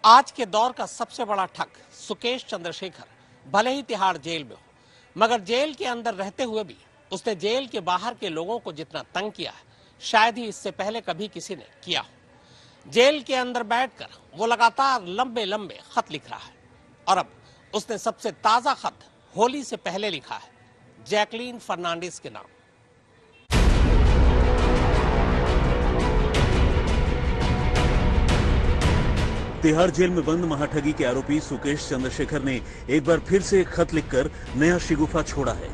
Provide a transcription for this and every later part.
आज के दौर का सबसे बड़ा ठग सुकेश चंद्रशेखर भले ही तिहाड़ जेल में हो, मगर जेल के अंदर रहते हुए भी उसने जेल के बाहर के लोगों को जितना तंग किया है, शायद ही इससे पहले कभी किसी ने किया हो। जेल के अंदर बैठकर वो लगातार लंबे लंबे खत लिख रहा है और अब उसने सबसे ताजा खत होली से पहले लिखा है जैकलीन फर्नांडिस के नाम। तिहाड़ जेल में बंद महाठगी के आरोपी सुकेश चंद्रशेखर ने एक बार फिर से खत लिखकर नया शिगुफा छोड़ा है।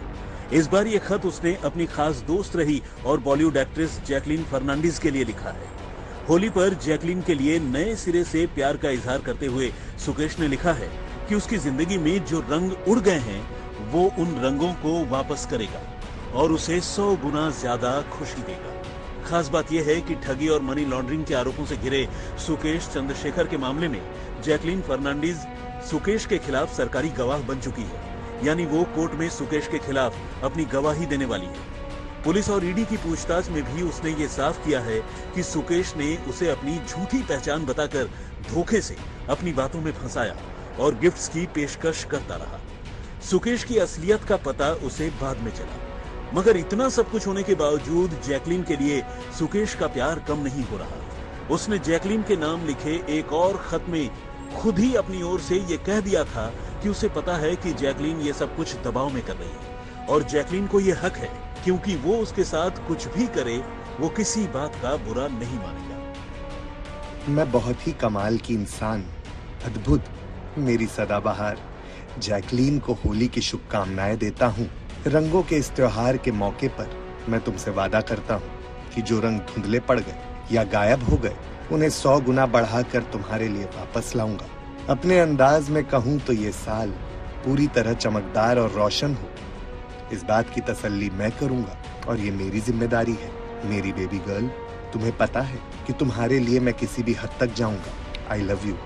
इस बार ये खत उसने अपनी खास दोस्त रही और बॉलीवुड एक्ट्रेस जैकलीन फर्नांडिस के लिए लिखा है। होली पर जैकलीन के लिए नए सिरे से प्यार का इजहार करते हुए सुकेश ने लिखा है कि उसकी जिंदगी में जो रंग उड़ गए हैं वो उन रंगों को वापस करेगा और उसे 100 गुना ज्यादा खुशी देगा। खास बात यह है कि ठगी और मनी लॉन्ड्रिंग के आरोपों से घिरे सुकेश चंद्रशेखर के मामले में जैकलीन फर्नांडिस सुकेश के खिलाफ सरकारी गवाह बन चुकी है, यानी वो कोर्ट में सुकेश के खिलाफ अपनी गवाही देने वाली है। पुलिस और ईडी की पूछताछ में भी उसने ये साफ किया है कि सुकेश ने उसे अपनी झूठी पहचान बताकर धोखे से अपनी बातों में फंसाया और गिफ्ट्स की पेशकश करता रहा। सुकेश की असलियत का पता उसे बाद में चला, मगर इतना सब कुछ होने के बावजूद जैकलीन के लिए सुकेश का प्यार कम नहीं हो रहा। उसने जैकलीन के नाम लिखे एक और खत में खुद ही अपनी ओर से ये कह दिया था कि उसे पता है कि जैकलीन ये सब कुछ दबाव में कर रही है और जैकलीन को ये हक है, क्योंकि वो उसके साथ कुछ भी करे वो किसी बात का बुरा नहीं मानेगा। मैं बहुत ही कमाल की इंसान, अद्भुत, मेरी सदाबहार जैकलीन को होली की शुभकामनाएं देता हूँ। रंगों के इस त्योहार के मौके पर मैं तुमसे वादा करता हूँ कि जो रंग धुंधले पड़ गए या गायब हो गए उन्हें 100 गुना बढ़ाकर तुम्हारे लिए वापस लाऊंगा। अपने अंदाज में कहूँ तो ये साल पूरी तरह चमकदार और रोशन हो, इस बात की तसल्ली मैं करूंगा और ये मेरी जिम्मेदारी है। मेरी बेबी गर्ल, तुम्हें पता है कि तुम्हारे लिए मैं किसी भी हद तक जाऊंगा। I love you.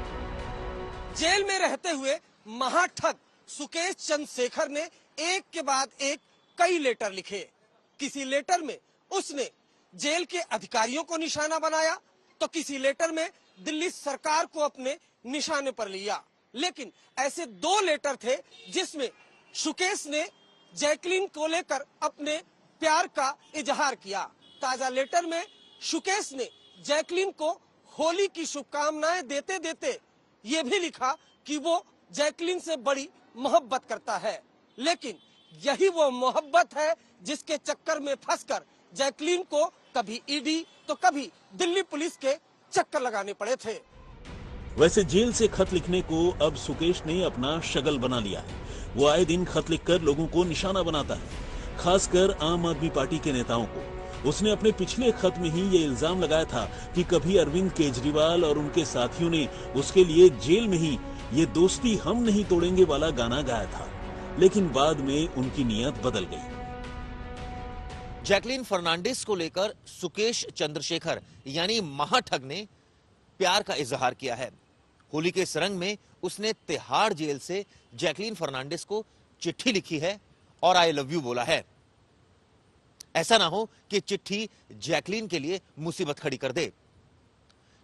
जेल में रहते हुए महाठग सुकेश चंद्रशेखर ने एक के बाद एक कई लेटर लिखे। किसी लेटर में उसने जेल के अधिकारियों को निशाना बनाया तो किसी लेटर में दिल्ली सरकार को अपने निशाने पर लिया। लेकिन ऐसे 2 लेटर थे जिसमें सुकेश ने जैकलीन को लेकर अपने प्यार का इजहार किया। ताजा लेटर में सुकेश ने जैकलीन को होली की शुभकामनाएं देते देते ये भी लिखा कि वो जैकलीन से बड़ी मोहब्बत करता है, लेकिन यही वो मोहब्बत है जिसके चक्कर में फंसकर जैकलीन को कभी ईडी तो कभी दिल्ली पुलिस के चक्कर लगाने पड़े थे। वैसे जेल से खत लिखने को अब सुकेश ने अपना शगल बना लिया है। वो आए दिन खत लिखकर लोगों को निशाना बनाता है, खासकर आम आदमी पार्टी के नेताओं को। उसने अपने पिछले खत में ही ये इल्जाम लगाया था कि कभी अरविंद केजरीवाल और उनके साथियों ने उसके लिए जेल में ही ये दोस्ती हम नहीं तोड़ेंगे वाला गाना गाया था, लेकिन बाद में उनकी नीयत बदल गई। जैकलीन फर्नांडिस को लेकर सुकेश चंद्रशेखर यानी महाठग ने प्यार का इजहार किया है। होली के इस रंग में उसने तिहाड़ जेल से जैकलीन फर्नांडिस को चिट्ठी लिखी है और आई लव यू बोला है। ऐसा ना हो कि चिट्ठी जैकलीन के लिए मुसीबत खड़ी कर दे,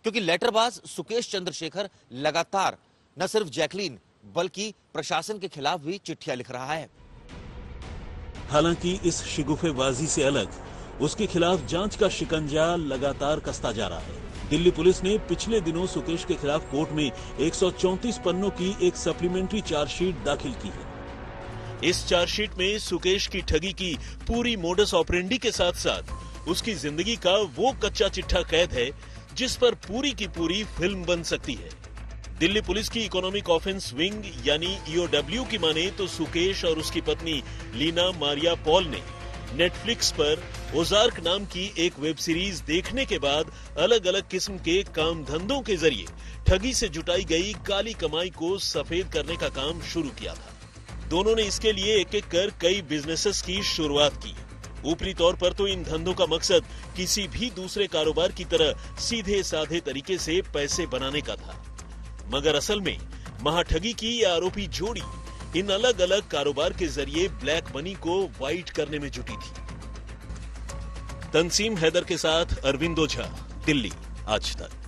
क्योंकि लेटरबाज सुकेश चंद्रशेखर लगातार न सिर्फ जैकलीन बल्कि प्रशासन के खिलाफ भी चिट्ठियां लिख रहा है। हालांकि इस शिगुफेबाजी से अलग उसके खिलाफ जांच का शिकंजा लगातार कसता जा रहा है। दिल्ली पुलिस ने पिछले दिनों सुकेश के खिलाफ कोर्ट में 134 पन्नों की एक सप्लीमेंट्री चार्जशीट दाखिल की है। इस चार्जशीट में सुकेश की ठगी की पूरी मोडस ऑपरेंडी के साथ साथ उसकी जिंदगी का वो कच्चा चिट्ठा कैद है जिस पर पूरी की पूरी फिल्म बन सकती है। दिल्ली पुलिस की इकोनॉमिक ऑफेंस विंग यानी ईओडब्ल्यू की माने तो सुकेश और उसकी पत्नी लीना मारिया पॉल ने नेटफ्लिक्स पर ओजार्क नाम की एक वेब सीरीज देखने के बाद अलग अलग किस्म के काम धंधों के जरिए ठगी से जुटाई गई काली कमाई को सफेद करने का काम शुरू किया था। दोनों ने इसके लिए एक एक कर कई बिजनेसेस की शुरुआत की। ऊपरी तौर पर तो इन धंधों का मकसद किसी भी दूसरे कारोबार की तरह सीधे साधे तरीके से पैसे बनाने का था, मगर असल में महाठगी की ये आरोपी जोड़ी इन अलग अलग कारोबार के जरिए ब्लैक मनी को व्हाइट करने में जुटी थी। तंसीम हैदर के साथ अरविंद ओझा, दिल्ली आज तक।